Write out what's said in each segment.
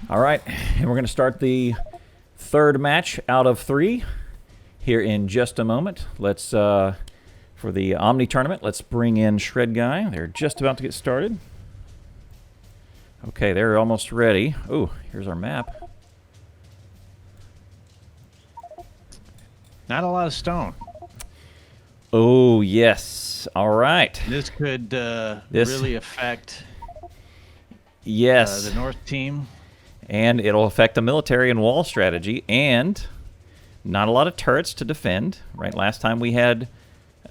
All right, and we're going to start the third match out of 3 here in just a moment. Let's, for the Omni tournament, let's bring in Shredguy. They're just about to get started. Okay, they're almost ready. Ooh, here's our map. Not a lot of stone. Oh, yes. All right. This could really affect yes. The North team. And it'll affect the military and wall strategy, and not a lot of turrets to defend. Right, last time we had,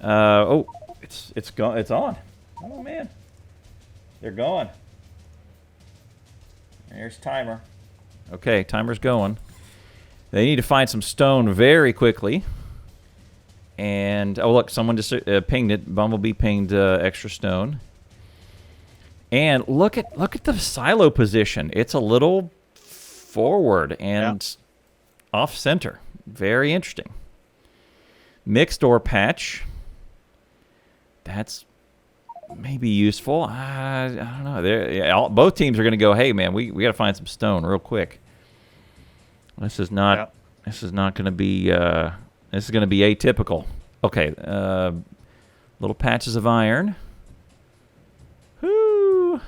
oh, it's on. Oh man, they're going. There's timer. Okay, timer's going. They need to find some stone very quickly. And oh look, someone just pinged it. Bumblebee pinged extra stone. And look at the silo position. It's a little forward and off center. Very interesting. Mixed ore patch. That's maybe useful. I don't know. Both teams are going to go, hey man, we got to find some stone real quick. This is not going to be this is going to be atypical. Okay, little patches of iron. Whoo!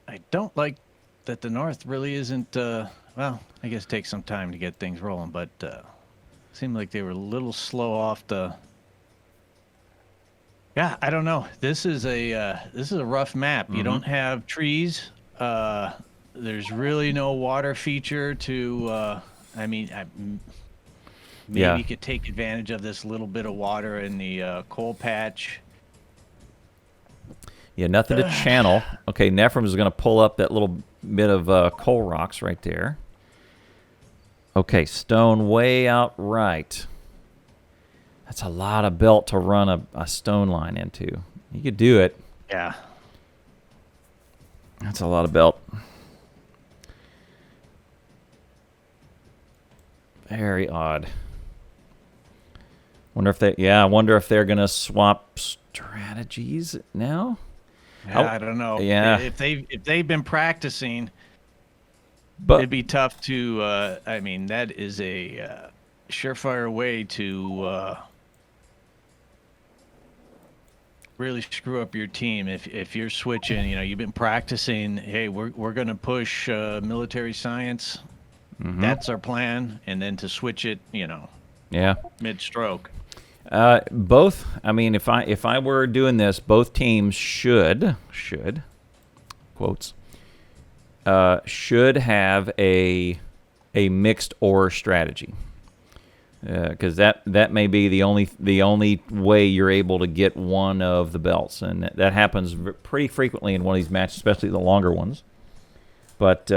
I don't like that the North really isn't, well, I guess it takes some time to get things rolling, but seemed like they were a little slow off the... Yeah, I don't know. This is a rough map. Mm-hmm. You don't have trees. There's really no water feature to, maybe you could take advantage of this little bit of water in the coal patch. Yeah, nothing to channel. Okay, Nefrums is going to pull up that little bit of coal rocks right there. Okay, stone way out right. That's a lot of belt to run a stone line into. You could do it. Yeah. That's a lot of belt. Very odd. Wonder if I wonder if they're going to swap strategies now. Yeah, I don't know. Yeah. If they've been practicing, but it'd be tough to. That is a surefire way to really screw up your team. If you're switching, you've been practicing. Hey, we're going to push military science. Mm-hmm. That's our plan, and then to switch it, mid-stroke. Both. I mean, if I were doing this, both teams should quotes should have a mixed ore strategy, because that may be the only way you're able to get one of the belts, and that happens pretty frequently in one of these matches, especially the longer ones. But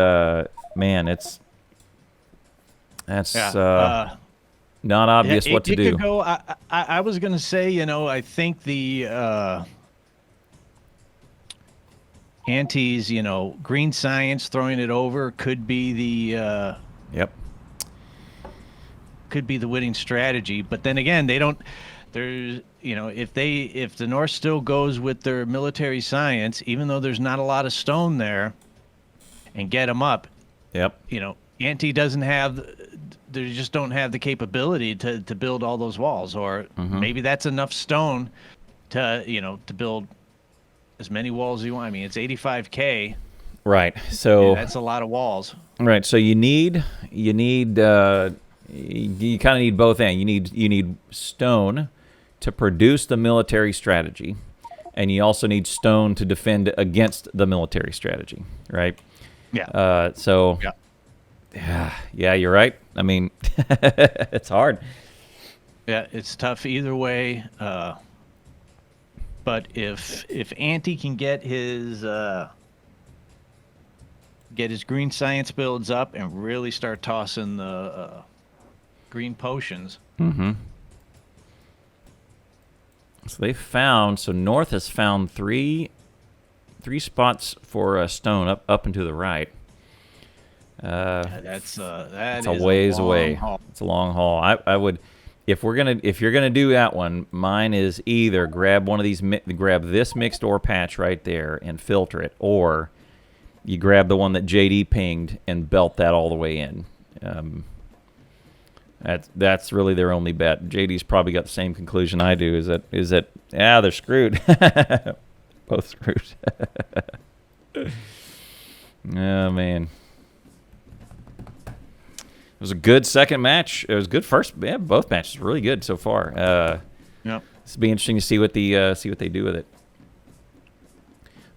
man, that's not obvious what to do. Could go, I was going to say, I think the antis, green science throwing it over could be the could be the winning strategy. But then again, they don't. There's if the North still goes with their military science, even though there's not a lot of stone there, and get them up. Yep. Anti doesn't have. They just don't have the capability to build all those walls, or maybe that's enough stone to build as many walls as you want. I mean, it's 85K. Right. So that's a lot of walls. Right. So you kind of need both ends. You need stone to produce the military strategy, and you also need stone to defend against the military strategy. Right. Yeah. Yeah, you're right. I mean, it's hard. Yeah, it's tough either way. But if Anti can get his green science builds up and really start tossing the green potions. Mm-hmm. So North has found three spots for stone up and to the right. That's a ways away. It's a long haul. I would, if you're gonna do that one, mine is either grab one of these, grab this mixed ore patch right there and filter it, or you grab the one that JD pinged and belt that all the way in. That's really their only bet. JD's probably got the same conclusion I do. Is that they're screwed. Both screwed. Oh man. It was a good second match. It was good first. Yeah, both matches really good so far. Yep. It's be interesting to see what they do with it.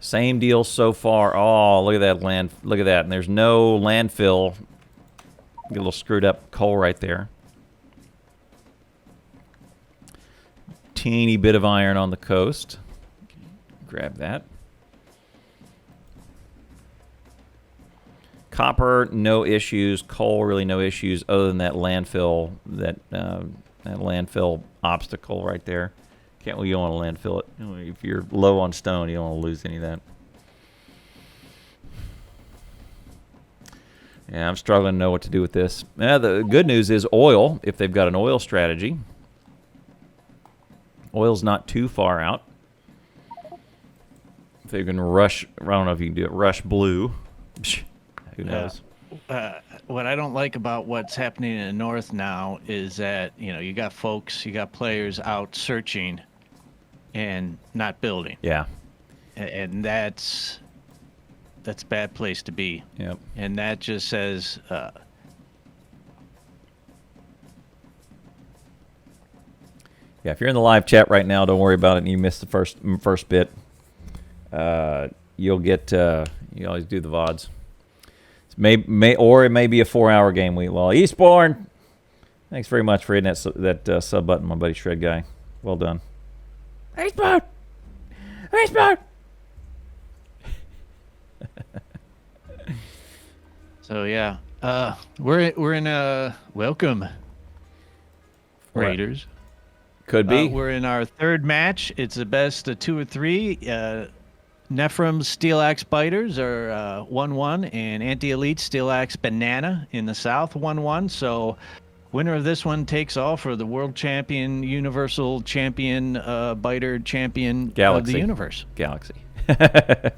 Same deal so far. Oh, look at that Look at that. And there's no landfill. Get a little screwed up coal right there. Teeny bit of iron on the coast. Grab that. Copper, no issues. Coal, really no issues, other than that landfill, that landfill obstacle right there. You don't want to landfill it. If you're low on stone, you don't want to lose any of that. Yeah, I'm struggling to know what to do with this. The good news is oil, if they've got an oil strategy. Oil's not too far out. If they can rush, I don't know if you can do it, rush blue. Who knows? What I don't like about what's happening in the north now is that, you got players out searching and not building. Yeah. And that's a bad place to be. Yep. And that just says yeah, if you're in the live chat right now, don't worry about it and you missed the first bit. You'll get you always do the VODs. Or it may be a 4-hour game week. Well, Eastbourne, thanks very much for hitting that sub button, my buddy Shredguy. Well done. Eastbourne! Eastbourne! So yeah, we're in welcome, Raiders. Could be. We're in our third match. It's the best of 2 or 3. Nefrums SteelAxe Biters are 1-1, and AntiElitz SteelAxe Banana in the south 1-1. So winner of this one takes all for the world champion, universal champion, biter champion of the universe. Galaxy. The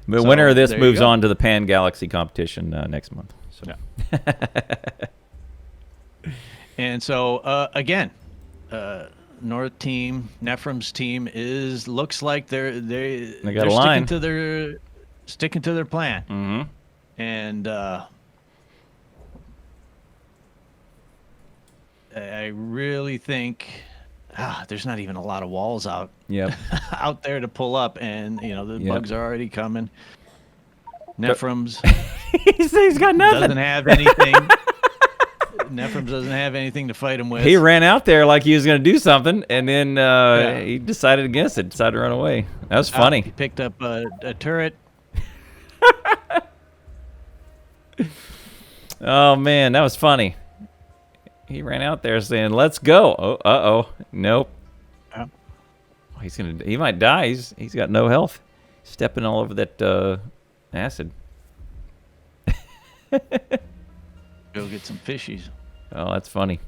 winner of this moves on to the Pan Galaxy competition next month. So. Yeah. And so again, North team, Nefrums team looks like they're sticking to their plan. Mm-hmm. And I really think there's not even a lot of walls out out there to pull up, and the bugs are already coming. Nefrums he's got nothing. Doesn't have anything. Nefrums doesn't have anything to fight him with. He ran out there like he was going to do something, and then he decided against it, decided to run away. That was funny. He picked up a turret. Oh, man, that was funny. He ran out there saying, let's go. Oh, uh-oh. Nope. Oh. He might die. He's got no health. Stepping all over that acid. Go get some fishies. Oh, that's funny.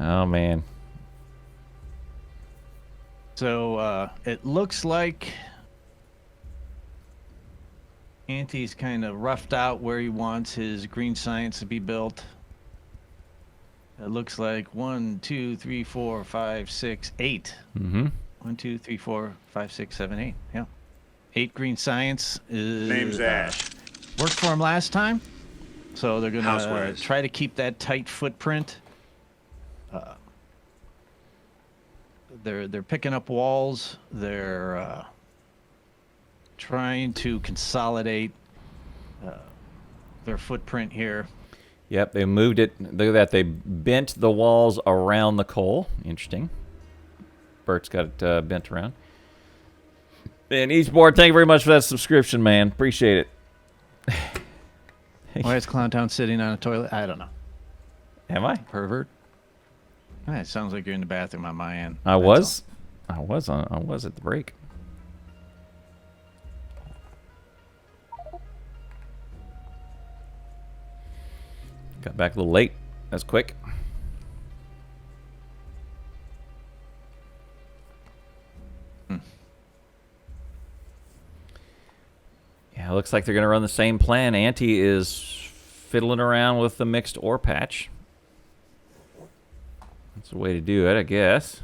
Oh, man. So it looks like Anti's kind of roughed out where he wants his green science to be built. It looks like 1, 2, 3, 4, 5, 6, 8. Mm-hmm. 1, 2, 3, 4, 5, 6, 7, 8. Yeah. 8 green science is name's Ash. Worked for him last time, so they're gonna try to keep that tight footprint. They're picking up walls. They're trying to consolidate their footprint here. Yep, they moved it. Look at that. They bent the walls around the coal. Interesting. Bert's got it bent around. And Eastboard, thank you very much for that subscription, man. Appreciate it. Why is Clowntown sitting on a toilet? I don't know. Am I? Pervert. It sounds like you're in the bathroom on my end. I was at the break. Got back a little late. That's quick. looks like they're going to run the same plan. Anti is fiddling around with the mixed ore patch. That's a way to do it, I guess.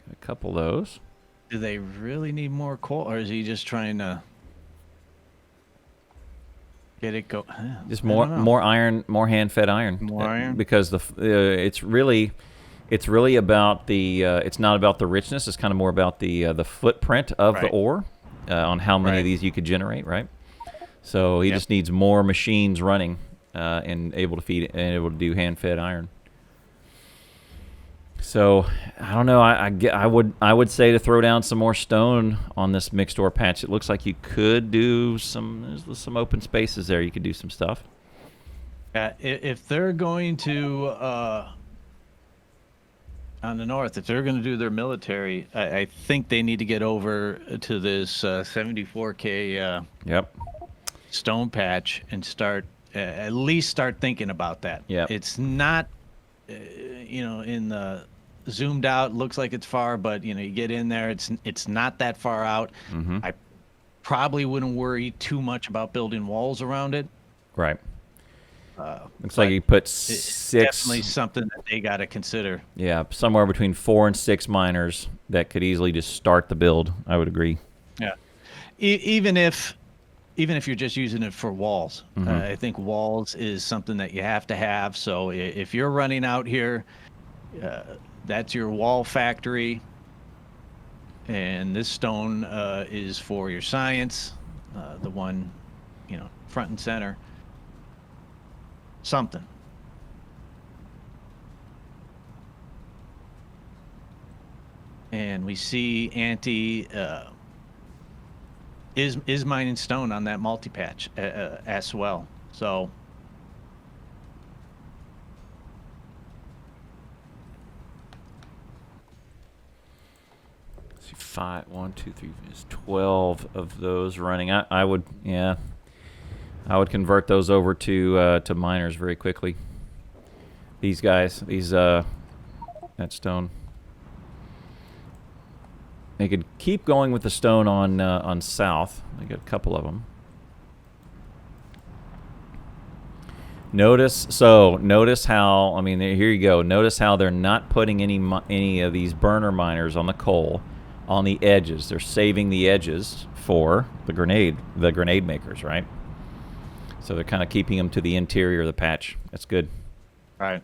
Got a couple of those. Do they really need more coal, or is he just trying to get it go? Just more iron, more hand-fed iron. More iron, because it's really about the. It's not about the richness. It's kind of more about the footprint of the ore, on how many of these you could generate, right? So he just needs more machines running, and able to feed and able to do hand-fed iron. So I don't know. I would say to throw down some more stone on this mixed ore patch. It looks like you could do there's some open spaces there. You could do some stuff. If they're going to on the north, if they're going to do their military, I think they need to get over to this 74K stone patch and start at least start thinking about that. Yeah, it's not in the zoomed out, looks like it's far, but you get in there, it's not that far out. I probably wouldn't worry too much about building walls around it. Right. Looks like you put six. Definitely something that they got to consider. Yeah, somewhere between 4 and 6 miners that could easily just start the build. I would agree. Yeah, even if you're just using it for walls, I think walls is something that you have to have. So if you're running out here, that's your wall factory, and this stone is for your science, the one, front and center. Something. And we see Anti is mining stone on that multi-patch as well. So let's see, 5, 1, 2, 3, there's 12 of those running. I would convert those over to miners very quickly. These guys, that stone. They could keep going with the stone on south. I got a couple of them. Notice how, here you go. Notice how they're not putting any of these burner miners on the coal on the edges. They're saving the edges for the grenade makers, right? So they're kind of keeping them to the interior of the patch. That's good. Right.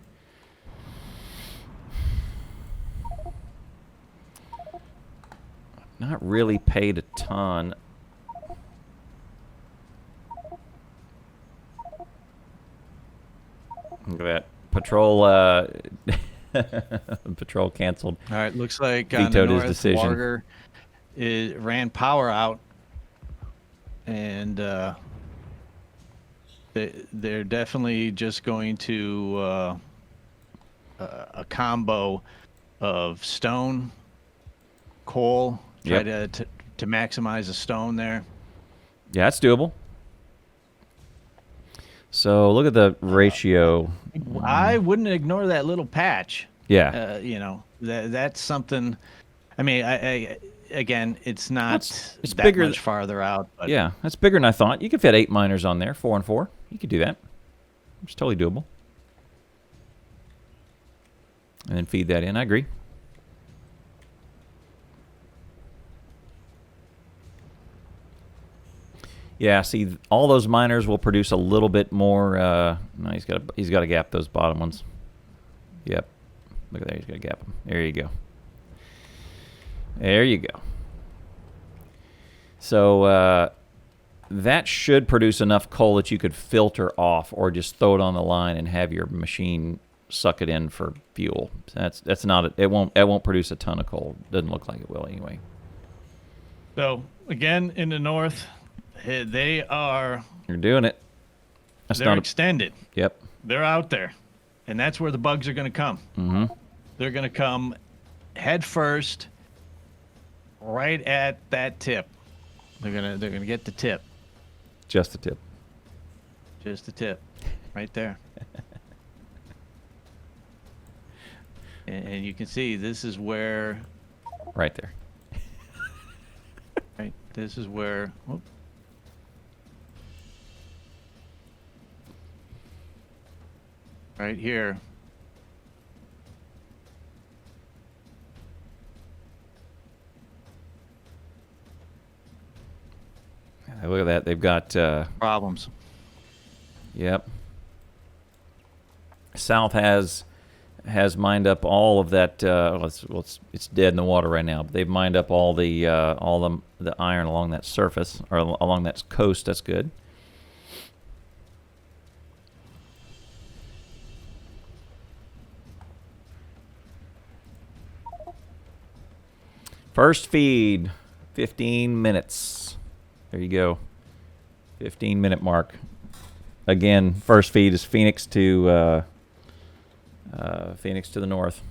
Not really paid a ton. Look at that. Patrol patrol canceled. All right, looks like vetoed on the his decision. Wargerr ran power out, and they're definitely just going to a combo of stone, coal, try to maximize the stone there. Yeah, it's doable. So look at the ratio. I wouldn't ignore that little patch. Yeah. That's something. Again, it's not it's that bigger much farther out. But yeah, that's bigger than I thought. You could fit 8 miners on there, 4 and 4. You could do that. It's totally doable. And then feed that in. I agree. Yeah, see, all those miners will produce a little bit more. No, he's got to gap those bottom ones. Yep. Look at that. He's got to gap them. There you go. There you go. So that should produce enough coal that you could filter off, or just throw it on the line and have your machine suck it in for fuel. That's not it. Won't produce a ton of coal. Doesn't look like it will anyway. So again, in the north, they are. You're doing it. They're extended. Yep. They're out there, and that's where the bugs are going to come. Mm-hmm. They're going to come head first, right at that tip. They're gonna get the tip. Just the tip. Just the tip, right there. and you can see this is where. Right there. Right. This is where. Whoop, right here. Hey, look at that. They've got Problems. Yep. South has mined up all of that. It's dead in the water right now. But they've mined up all the iron along that surface or along that coast. That's good. First feed, 15 minutes. There you go. 15-minute mark. Again, first feed is Phoenix to the north.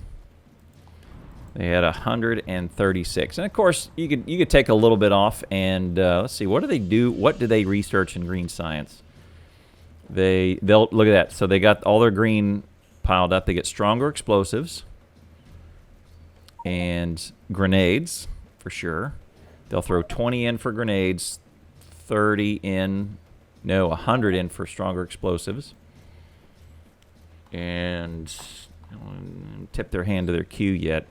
They had 136, and of course you could take a little bit off and let's see, what do they do? What do they research in green science? They'll look at that. So they got all their green piled up. They get stronger explosives and grenades for sure. They'll throw 20 in for grenades, 30 in. No, 100 in for stronger explosives. And I don't tip their hand to their queue yet.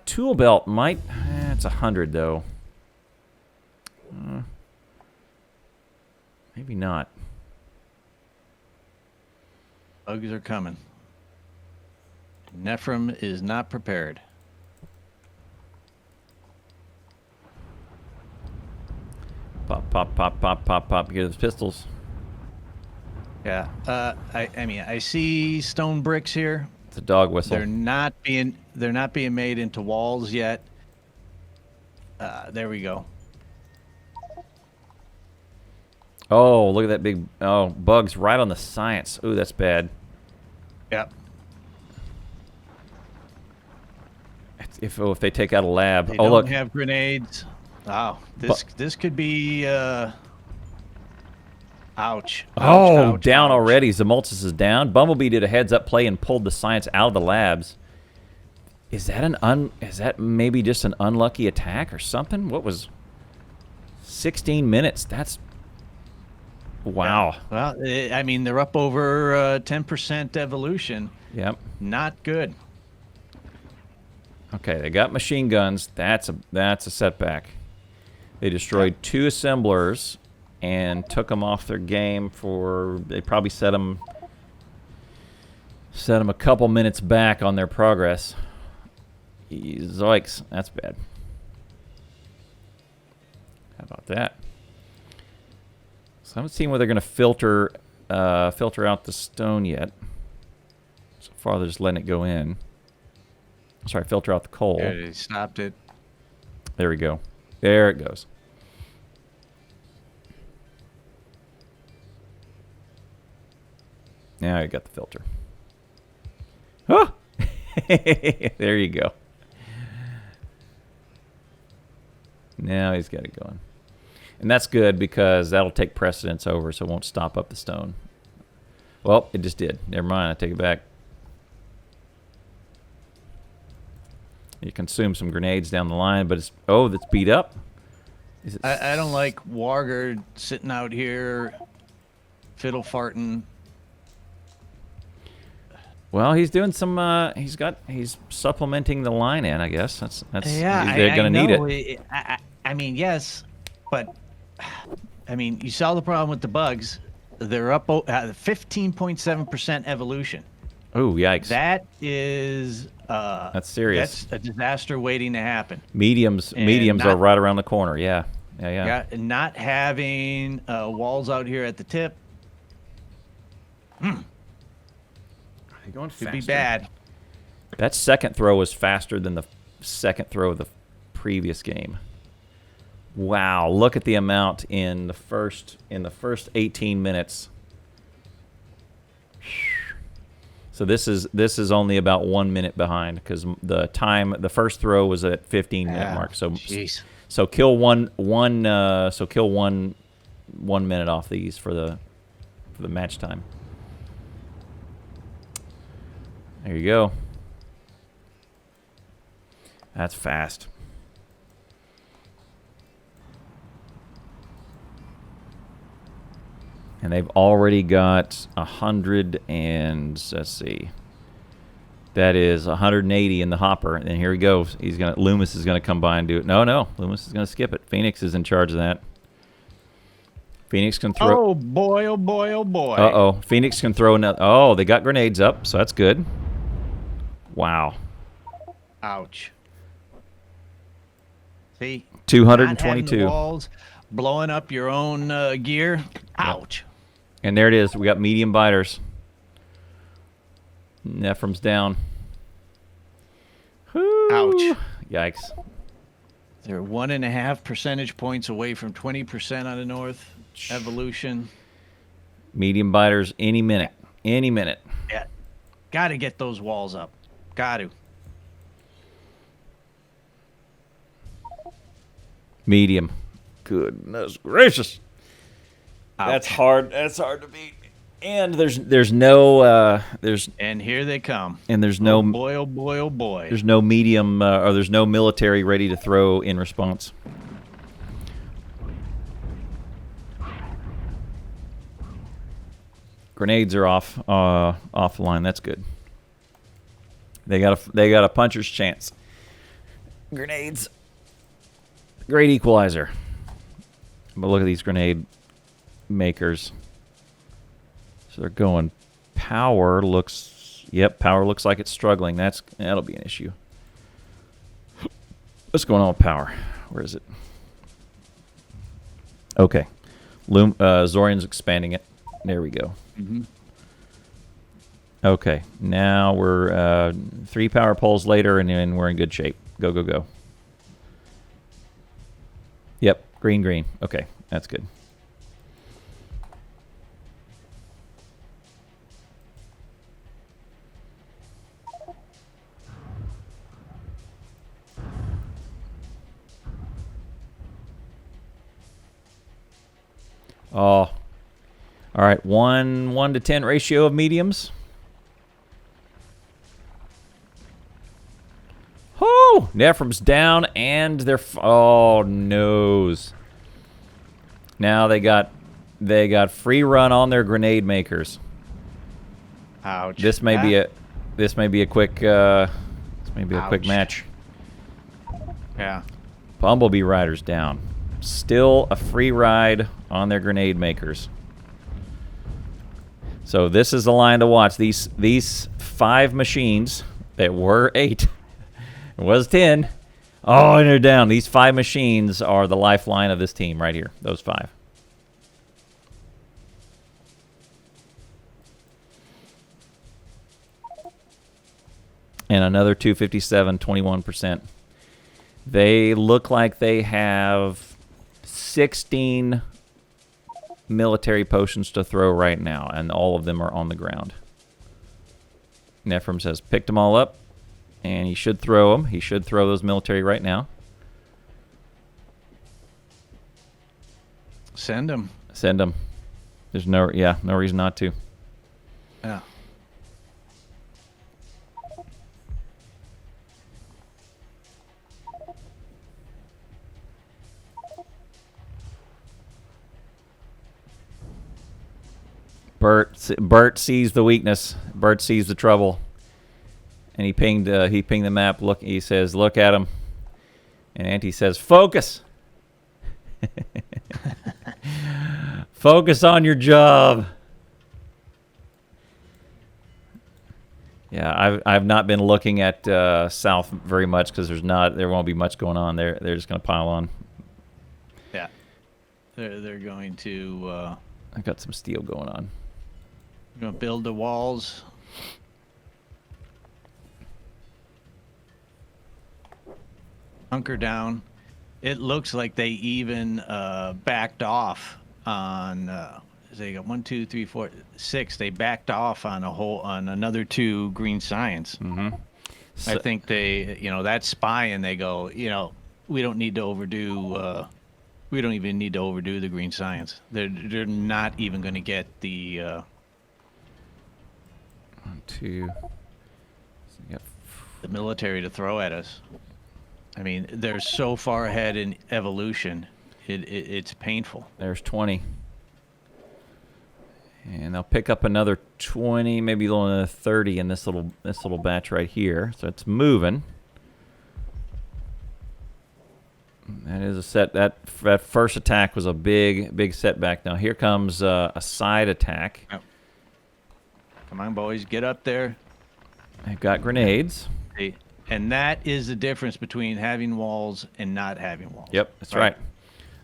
Tool belt might. It's 100 though. Maybe not. Bugs are coming. Nefrum is not prepared. Pop, pop, pop, pop, pop, pop. Hear those pistols. Yeah. I mean, I see stone bricks here. It's a dog whistle. They're not being made into walls yet. There we go. Oh, look at that big. Oh, bugs right on the science. Ooh, that's bad. Yep. If they take out a lab. They oh, don't look. have grenades. Wow. This could be. Ouch. Oh, ouch, down ouch. already. Ximoltus is down. Bumblebee did a heads-up play and pulled the science out of the labs. Is that maybe just an unlucky attack or something? What was 16 minutes? That's wow. Well, I mean, they're up over 10% evolution. Yep. Not good. Okay, they got machine guns. That's a setback. They destroyed 2 assemblers and took them off their game for. They probably set them a couple minutes back on their progress. Zoinks, that's bad. How about that? So I haven't seen where they're going to filter out the stone yet. So far, they're just letting it go in. Sorry, filter out the coal. Yeah, they stopped it. There we go. There it goes. Now you got the filter. Oh! There you go. Now he's got it going. And that's good because that'll take precedence over, so it won't stop up the stone. Well, it just did. Never mind, I take it back. You consume some grenades down the line, but it's... Oh, that's beat up? Is it... I don't like Wargerr sitting out here fiddle farting. Well, he's doing some. He's supplementing the line in. I guess that's. Yeah, they're gonna need it. I mean, yes, but I mean, you saw the problem with the bugs. They're up 15.7% evolution. Oh, yikes! That is. That's serious. That's a disaster waiting to happen. Mediums are right around the corner. Yeah. Yeah, and not having walls out here at the tip. They're going faster. Could be bad. That second throw was faster than the second throw of the previous game. Wow! Look at the amount in the first 18 minutes. So this is only about 1 minute behind because the first throw was at 15-minute mark. So jeez. So kill one minute off these for the match time. There you go. That's fast. And they've already got 100 and, let's see, that is 180 in the hopper. And here he goes. Lumis is gonna come by and do it. No, Lumis is gonna skip it. Phoenix is in charge of that. Phoenix can throw. Oh boy! Oh boy! Oh boy! Uh-oh. Phoenix can throw another. Oh, they got grenades up, so that's good. Wow. Ouch. See? 222. Walls, blowing up your own gear. Ouch. And there it is. We got medium biters. Nefrums down. Whew. Ouch. Yikes. They're 1.5 percentage points away from 20% on the north. Evolution. Medium biters any minute. Any minute. Yeah. Got to get those walls up. Got to. Medium. Goodness gracious. Ouch. That's hard. That's hard to beat. And there's no And here they come. And there's no oh boy, oh boy, oh boy. There's no medium or there's no military ready to throw in response. Grenades are offline. That's good. They got a puncher's chance. Grenades. Great equalizer. But look at these grenade makers. So they're going. Power looks. Yep, power looks like it's struggling. That'll be an issue. What's going on with power? Where is it? Okay, Xorian's expanding it. There we go. Mm-hmm. Okay, now we're 3 power poles later, and then we're in good shape. Go, go, go. Yep, green, green. Okay, that's good. Oh, all right. 1 to 10 ratio of mediums. Oh, Nefrums down, and they're oh noes. Now they got free run on their grenade makers. Ouch. This may be a quick quick match. Yeah. BumbleBeeRider's down. Still a free ride on their grenade makers. So this is the line to watch. These 5 machines that were 8, it was 10. Oh, and they're down. These 5 machines are the lifeline of this team right here. Those 5. And another 257, 21%. They look like they have 16 military potions to throw right now, and all of them are on the ground. Nefrums has picked them all up, and he should throw them. He should throw those military right now. Send them. Send them. There's no reason not to. Yeah. Bert sees the weakness. Bert sees the trouble, and he pinged the map. Look, he says, "Look at him," and Anti says, "Focus, focus on your job." Yeah, I've not been looking at south very much because there won't be much going on there. They're just gonna pile on. Yeah, they're going to. I got some steel going on. Going to build the walls. Hunker down. It looks like they even backed off on. They got 1, 2, 3, 4, 6. They backed off on another 2 green science. Mm-hmm. I think they, that spy, and they go, we don't need to overdo. We don't even need to overdo the green science. They're not even going to get the. 1, 2. The military to throw at us. I mean, they're so far ahead in evolution. It's painful. There's 20. And they'll pick up another 20, maybe another 30 in this little batch right here. So it's moving. That is a set. That first attack was a big setback. Now here comes a side attack. Oh. Come on, boys, get up there. They've got grenades. And that is the difference between having walls and not having walls. Yep, that's right.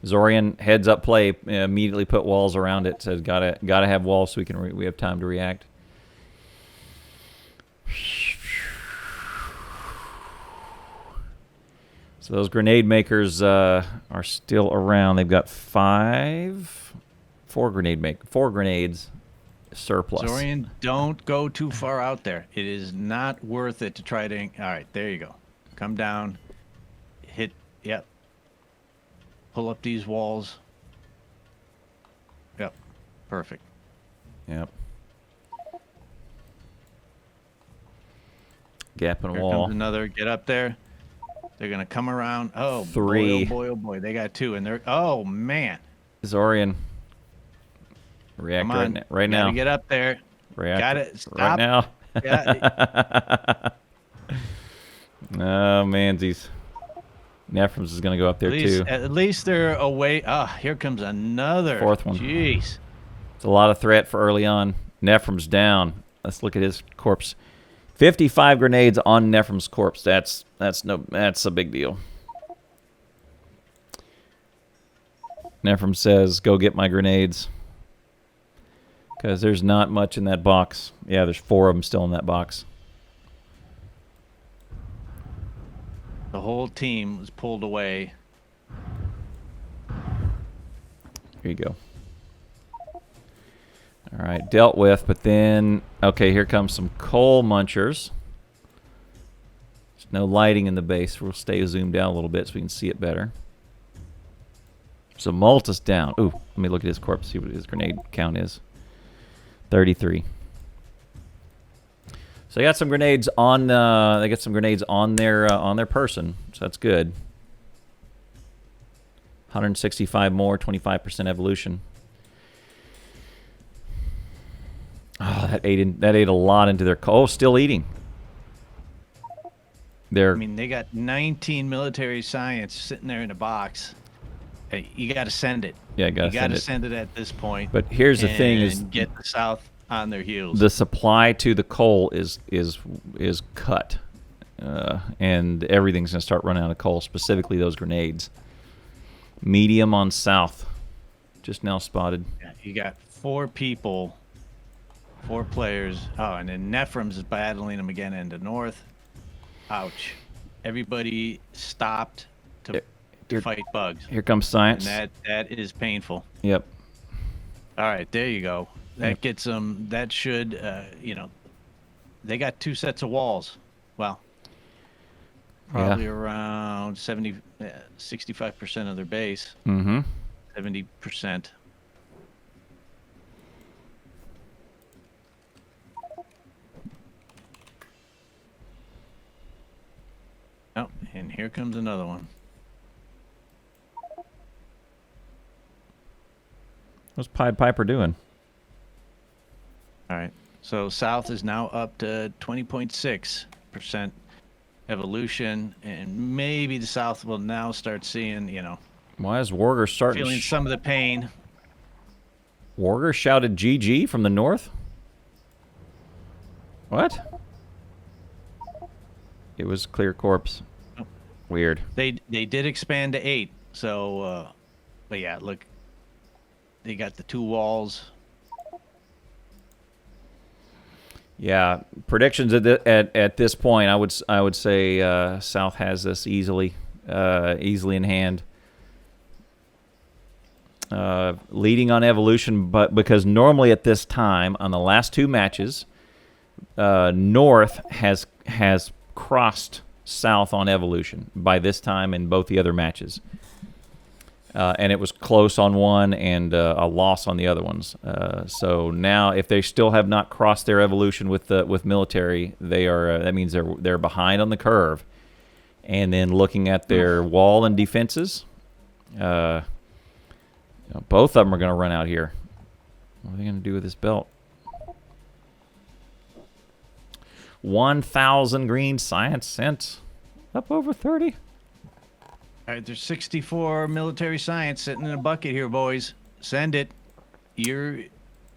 Xorian heads up play, immediately put walls around it. Says gotta have walls so we have time to react. So those grenade makers are still around. They've got four grenades surplus. Xorian, don't go too far out there. It is not worth it to try to. All right, there you go. Come down, hit. Yep. Pull up these walls. Yep. Perfect. Yep. Gap in a Here wall. comes another. Get up there. They're gonna come around. Oh, 3. Boy, oh boy, oh boy. They got 2, and they're. Oh man. Xorian. React Come on. right now. Gotta get up there. React Got it. Stop. right now. Yeah. Oh, mansies. Nefrums is going to go up there, too. At least they're away. Ah, here comes another. 4th one. Jeez. It's a lot of threat for early on. Nefrums down. Let's look at his corpse. 55 grenades on Nefrums' corpse. That's a big deal. Nefrums says, "Go get my grenades." Because there's not much in that box. Yeah, there's 4 of them still in that box. The whole team was pulled away. Here you go. All right, dealt with, but then, okay, here comes some coal munchers. There's no lighting in the base. We'll stay zoomed out a little bit so we can see it better. Ximoltus down. Ooh, let me look at his corpse, see what his grenade count is. 33. So they got some grenades on. They got some grenades on their person, so that's good. 165 more, 25% evolution. Oh, that ate a lot into their. Oh, still eating. I mean, they got 19 military science sitting there in a box. Hey, you got to send it. Yeah, you got to send it at this point. But here's the thing: is get the South on their heels. The supply to the coal is cut, and everything's gonna start running out of coal. Specifically, those grenades. Medium on South, just now spotted. Yeah, you got 4 people, 4 players. Oh, and then Nefrums is battling them again in the North. Ouch! Everybody stopped to fight bugs. Here comes science. And that is painful. Yep. All right, there you go. That gets them. That should, they got 2 sets of walls. Well, probably around 65% of their base. Mm-hmm. 70%. Oh, and here comes another one. What's Pied Piper doing? All right. So South is now up to 20.6% evolution, and maybe the South will now start seeing, Why is Wargerr starting? feeling some of the pain. Wargerr shouted GG from the North? What? It was clear corpse. Oh. Weird. They did expand to 8, so, but yeah, look, they got the 2 walls. Yeah, predictions at this point, I would say South has this easily in hand, leading on evolution. But because normally at this time on the last 2 matches, North has crossed South on evolution by this time in both the other matches. And it was close on one and a loss on the other ones. So now, if they still have not crossed their evolution with military, they are. That means they're behind on the curve. And then looking at their wall and defenses, both of them are going to run out here. What are they going to do with this belt? 1,000 green science cents. Up over 30. All right, there's 64 military science sitting in a bucket here, boys. Send it.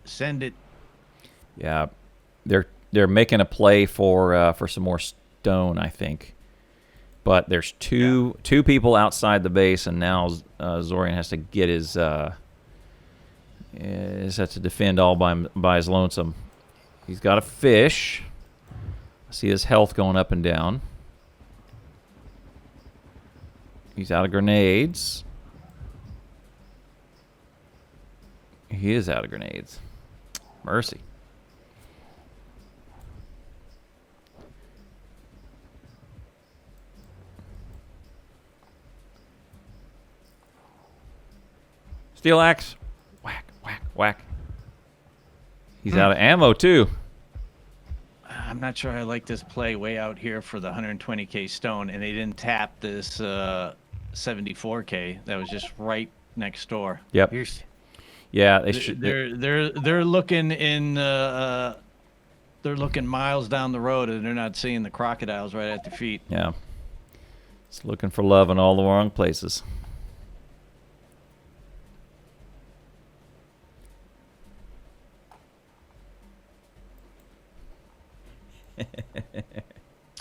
Send it. Yeah, they're making a play for some more stone, I think. But there's two people outside the base, and now Xorian has to get his has to defend all by his lonesome. He's got a fish. I see his health going up and down. He's out of grenades. He is out of grenades. Mercy. SteelAxe. Whack, whack, whack. He's out of ammo, too. I'm not sure I like this play way out here for the 120k stone, and they didn't tap this 74k that was just right next door. Yep. Yeah, they should. They're looking in. They're looking miles down the road, and they're not seeing the crocodiles right at their feet. Yeah. It's looking for love in all the wrong places.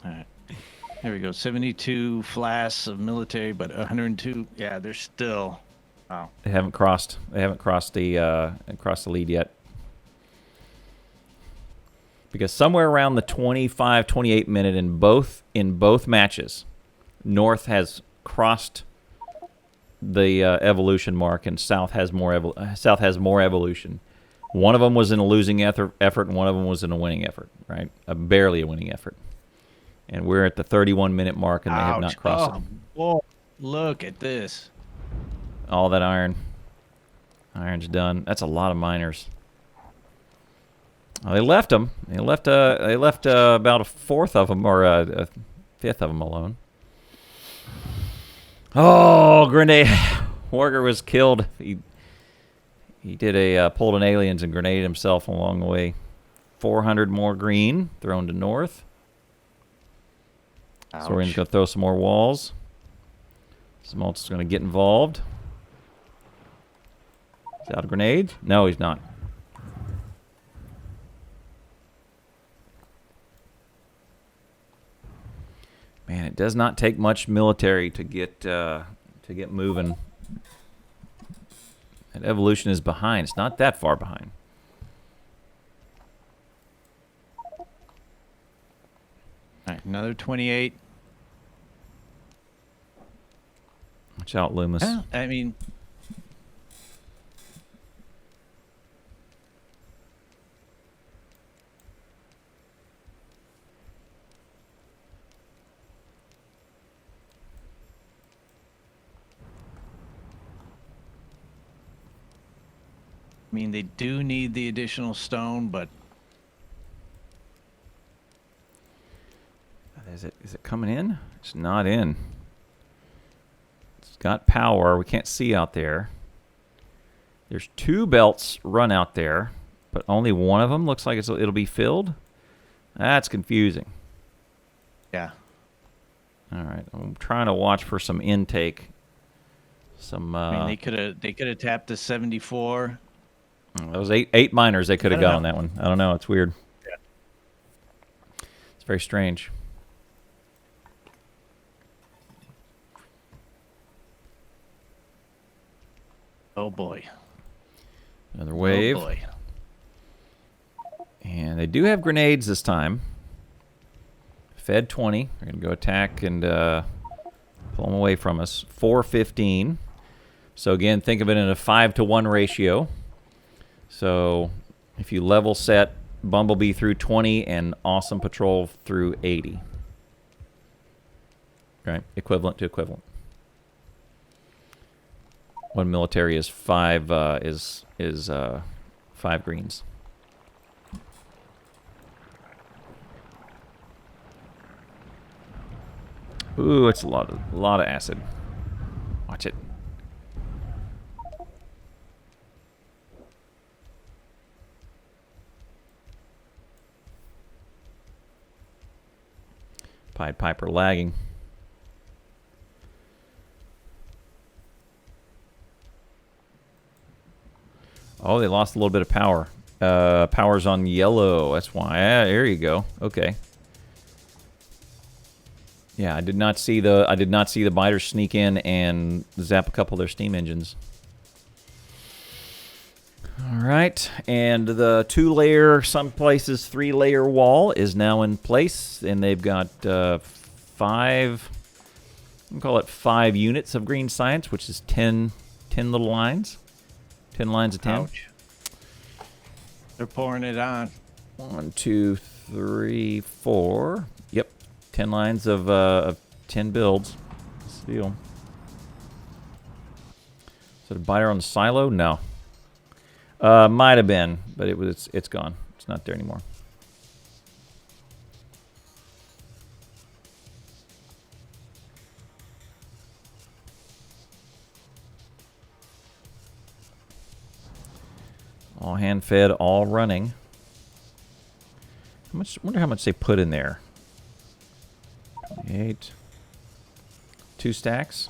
All right. Here we go. 72 flasks of military, but 102. Yeah, they're still. Wow. They haven't crossed. They haven't crossed the lead yet. Because somewhere around the 25, 28 minute in both matches, North has crossed the evolution mark, and South has more evolution. One of them was in a losing effort, and one of them was in a winning effort, right? Barely a winning effort. And we're at the 31-minute mark, and they have not crossed it. Oh, look at this. All that iron. Iron's done. That's a lot of miners. Well, they left them. They left about a fourth of them, or a fifth of them alone. Oh, grenade! Wargerr was killed. He did pulled an aliens and grenaded himself along the way. 400 more green thrown to North. So we're going to throw some more walls. Ximoltus is going to get involved. He's out of grenades? No, he's not. Man, it does not take much military to get moving. And evolution is behind. It's not that far behind. All right, another 28. Watch out, Lumis. Yeah, I mean, they do need the additional stone, but is it coming in? It's not in. It's got power. We can't see out there. There's 2 belts run out there, but only one of them looks like it'll be filled. That's confusing. Yeah. All right, I'm trying to watch for some intake. Some. I mean, they could have tapped the 74. Those eight miners they could have got on that one. I don't know. It's weird. Yeah. It's very strange. Oh boy. Another wave. Oh boy. And they do have grenades this time. Fed 20. They're going to go attack and pull them away from us. 415. So again, think of it in a 5-to-1 ratio. So if you level set Bumblebee through 20 and Awesome Patrol through 80. Right? Equivalent to equivalent. One military is 5 5 greens. Ooh, it's a lot of acid. Watch it. Pied Piper lagging. Oh, they lost a little bit of power. Power's on yellow. That's why. Ah, there you go. Okay. Yeah, I did not see the biters sneak in and zap a couple of their steam engines. All right, and the 2-layer, some places 3-layer wall is now in place, and they've got 5. We'll call it 5 units of green science, which is 10 little lines. 10 lines of 10. Ouch. They're pouring it on. 1, 2, 3, 4. Yep, 10 lines of 10 builds. Steel. Is it a biter on the silo? No. Might have been, but it's gone. It's not there anymore. All hand fed, all running. Wonder how much they put in there. 28. 2 stacks.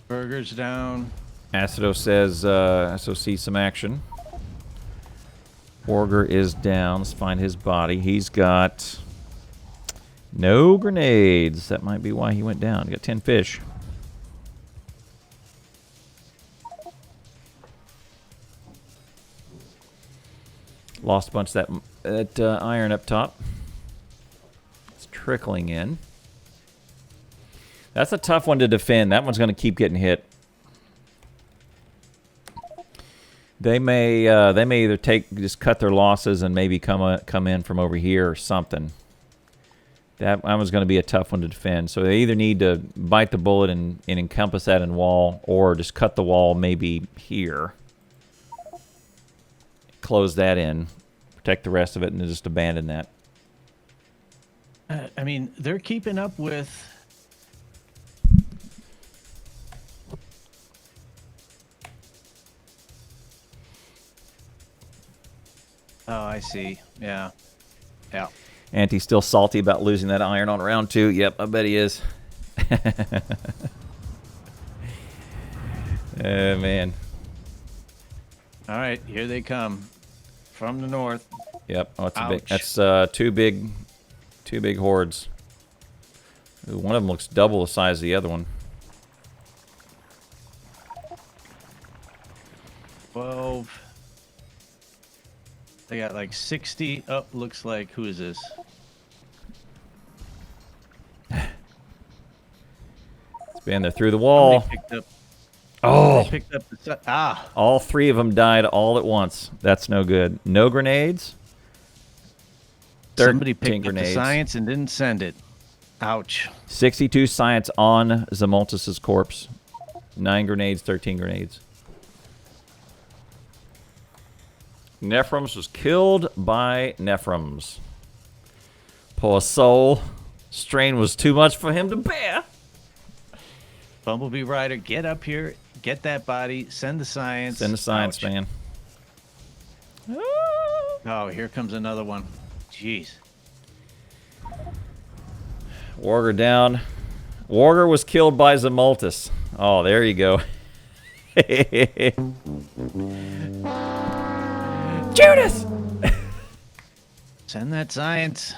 Burgers down. Acido says, SOC some action. Wargerr is down. Let's find his body. He's got no grenades. That might be why he went down. He got 10 fish. Lost a bunch of that iron up top. It's trickling in. That's a tough one to defend. That one's going to keep getting hit. They may either just cut their losses and maybe come in from over here or something. That one's going to be a tough one to defend. So they either need to bite the bullet and encompass that in wall, or just cut the wall maybe here. Close that in, protect the rest of it, and just abandon that. I mean, they're keeping up with. Oh, I see. Yeah. Yeah. Anti's still salty about losing that iron on round 2. Yep, I bet he is. Oh, man. All right, here they come from the north. Yep. Oh, Ouch. That's two big hordes. Ooh, one of them looks double the size of the other one. 12. They got like 60. Oh, looks like, who is this? Man, they're through the wall. Picked up, Oh! picked up the All 3 of them died all at once. That's no good. No grenades. Somebody picked 13 up the grenades. science and didn't send it. Ouch. 62 science on Ximoltus' corpse. 9 grenades, 13 grenades. Nefrums was killed by Nefrums. Poor soul. Strain was too much for him to bear. BumbleBeeRider, get up here, get that body, send the science. Send the science, Ouch. man. Oh, here comes another one. Jeez. Wargerr down. Wargerr was killed by Ximoltus. Oh, there you go. Judas! Send that science.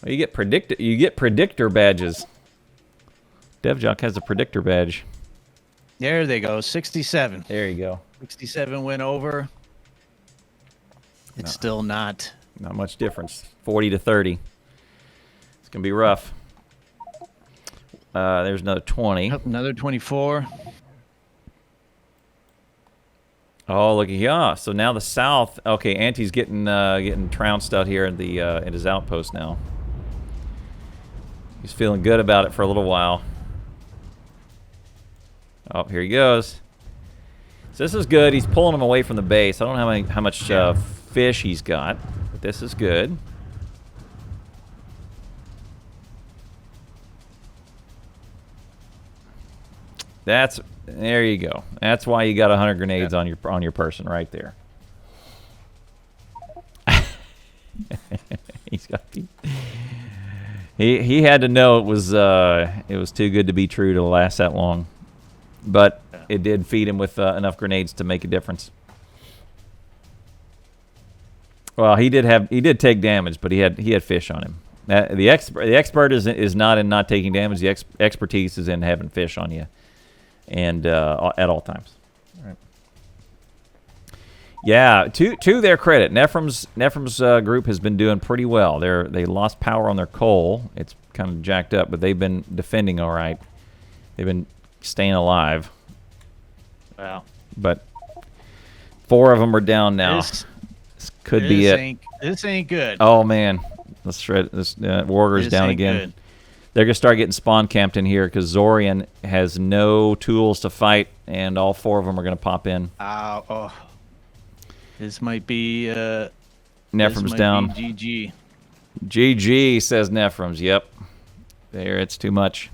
Well, you get predictor badges. DevJock has a predictor badge. There they go. 67. There you go. 67 went over. It's still not. Not much difference. 40 to 30. It's gonna be rough. There's another 20. Oh, another 24. Oh, look at here. So now the south. Okay, Anti's getting trounced out here in his outpost now. He's feeling good about it for a little while. Oh, here he goes. So this is good. He's pulling him away from the base. I don't know how much fish he's got, but this is good. There you go. That's why you got 100 grenades on your person right there. He's got. He had to know it was too good to be true to last that long, but it did feed him with enough grenades to make a difference. Well, he did take damage, but he had fish on him. The expert is not in not taking damage. The expertise is in having fish on you, and at all times. All right. Yeah, to their credit, Nefrums group has been doing pretty well. They lost power on their coal. It's kind of jacked up, but they've been defending all right. They've been staying alive. Wow. But 4 of them are down now. This could be it. This ain't good. Oh man, let's shred this. Warger's down again. Good. They're gonna start getting spawn camped in here because Xorian has no tools to fight, and all 4 of them are gonna pop in. Oh. This might be Nefrums down. GG. GG says Nefrums. Yep. There, it's too much.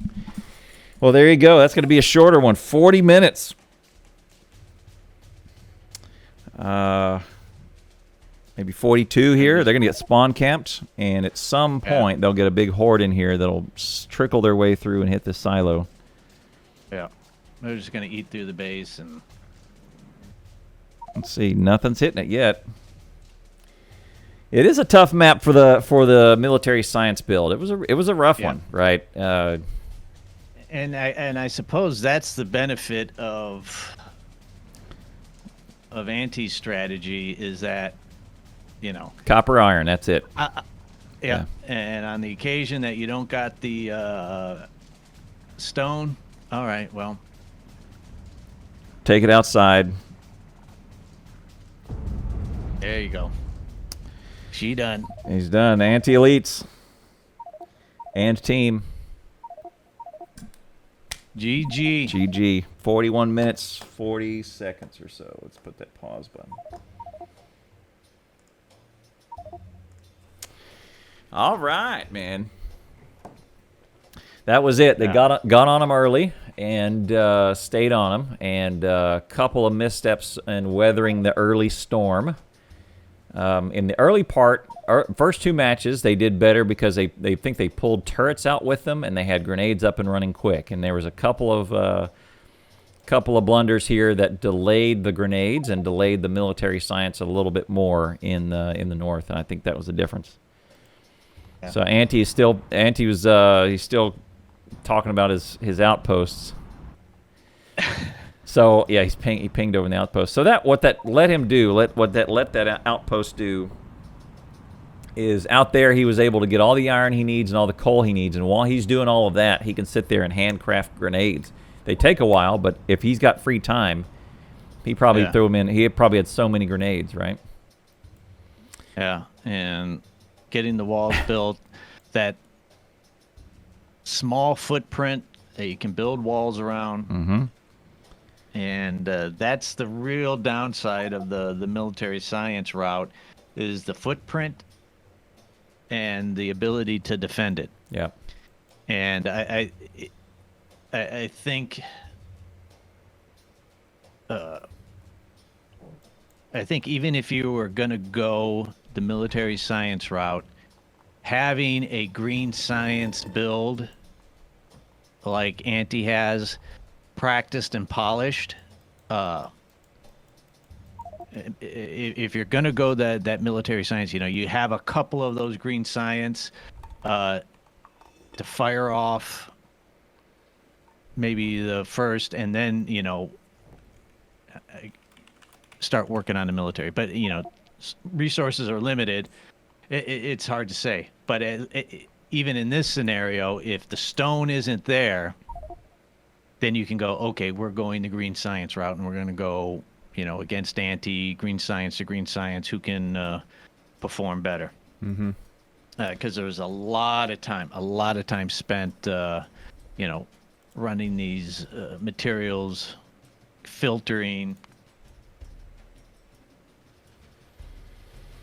Well, there you go. That's going to be a shorter one. 40 minutes. Maybe 42 here. They're going to get spawn camped, and at some point they'll get a big horde in here that'll trickle their way through and hit this silo. Yeah. They're just going to eat through the base and. Let's see, nothing's hitting it yet. It is a tough map for the military science build. It was a rough one, right? And I suppose that's the benefit of Anti's strategy is that, copper iron. That's it. Yeah. And on the occasion that you don't got the stone, all right, well, take it outside. There you go. She done. He's done. AntiElitz and team. GG. GG. 41 minutes, 40 seconds or so. Let's put that pause button. All right, man. That was it. They got on them early and stayed on them, and a couple of missteps in weathering the early storm. In the early part, first 2 matches, they did better because they think they pulled turrets out with them, and they had grenades up and running quick. And there was a couple of blunders here that delayed the grenades and delayed the military science a little bit more in the north, and I think that was the difference. Yeah. So he's still talking about his outposts. So yeah, he pinged over in the outpost. So what that let that outpost do is out there he was able to get all the iron he needs and all the coal he needs, and while he's doing all of that, he can sit there and handcraft grenades. They take a while, but if he's got free time, he probably threw them in. He probably had so many grenades, right? Yeah, and getting the walls built, that small footprint that you can build walls around. Mm-hmm. And that's the real downside of the military science route, is the footprint and the ability to defend it. Yeah. And I think even if you were going to go the military science route, having a green science build like Anti has, practiced and polished, if you're gonna go that military science, you have a couple of those green science to fire off maybe the first, and then start working on the military. But resources are limited. It's hard to say, but even in this scenario, if the stone isn't there, then you can go, okay, we're going the green science route, and we're going to go, against Anti, green science to green science, who can perform better. Mm-hmm. Because there was a lot of time spent, running these materials, filtering,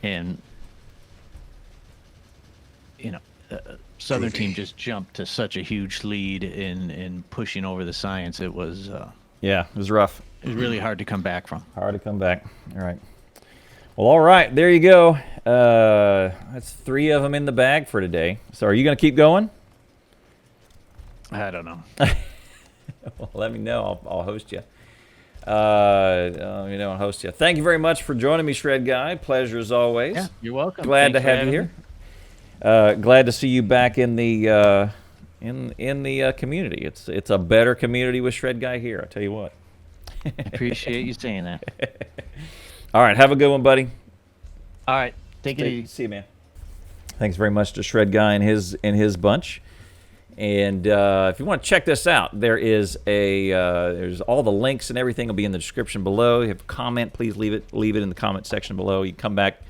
and Southern team just jumped to such a huge lead in pushing over the science. It was Yeah, it was rough. it was really hard to come back from. Hard to come back. All right. Well, all right. There you go. That's 3 of them in the bag for today. So are you going to keep going? I don't know. Well, let me know. I'll host you. I'll host you. Thank you very much for joining me, Shredguy. Pleasure as always. Yeah, you're welcome. Glad Thanks to for have you having here. Glad to see you back in the community. It's a better community with Shredguy here. I tell you what. I appreciate you saying that. All right, have a good one, buddy. All right, take it easy. See you, man. Thanks very much to Shredguy and his bunch. And if you want to check this out, there's all the links and everything will be in the description below. If you have a comment, please leave it in the comment section below. You can come back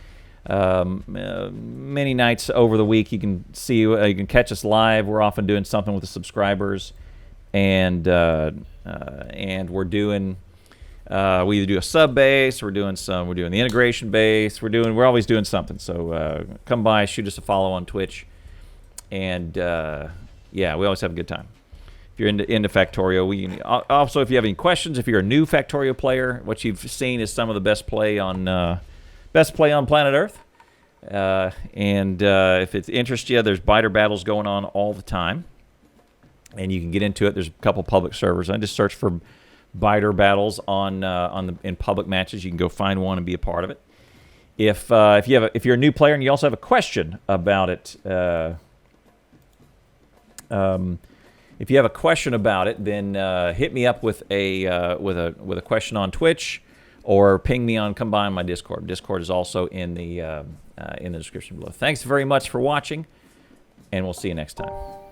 many nights over the week. You can see you can catch us live. We're often doing something with the subscribers, and we're doing. We either do a sub base, we're doing the integration base, we're always doing something. So come by, shoot us a follow on Twitch, and yeah, we always have a good time. If you're into Factorio, also if you have any questions, if you're a new Factorio player, what you've seen is some of the best play on planet Earth. If it interests you, there's biter battles going on all the time, and you can get into it. There's a couple public servers. I just search for biter battles in public matches. You can go find one and be a part of it. If you're a new player and you also have a question about it, if you have a question about it, then hit me up with a question on Twitch, or ping me come by on my Discord. Discord is also in the description below. Thanks very much for watching, and we'll see you next time.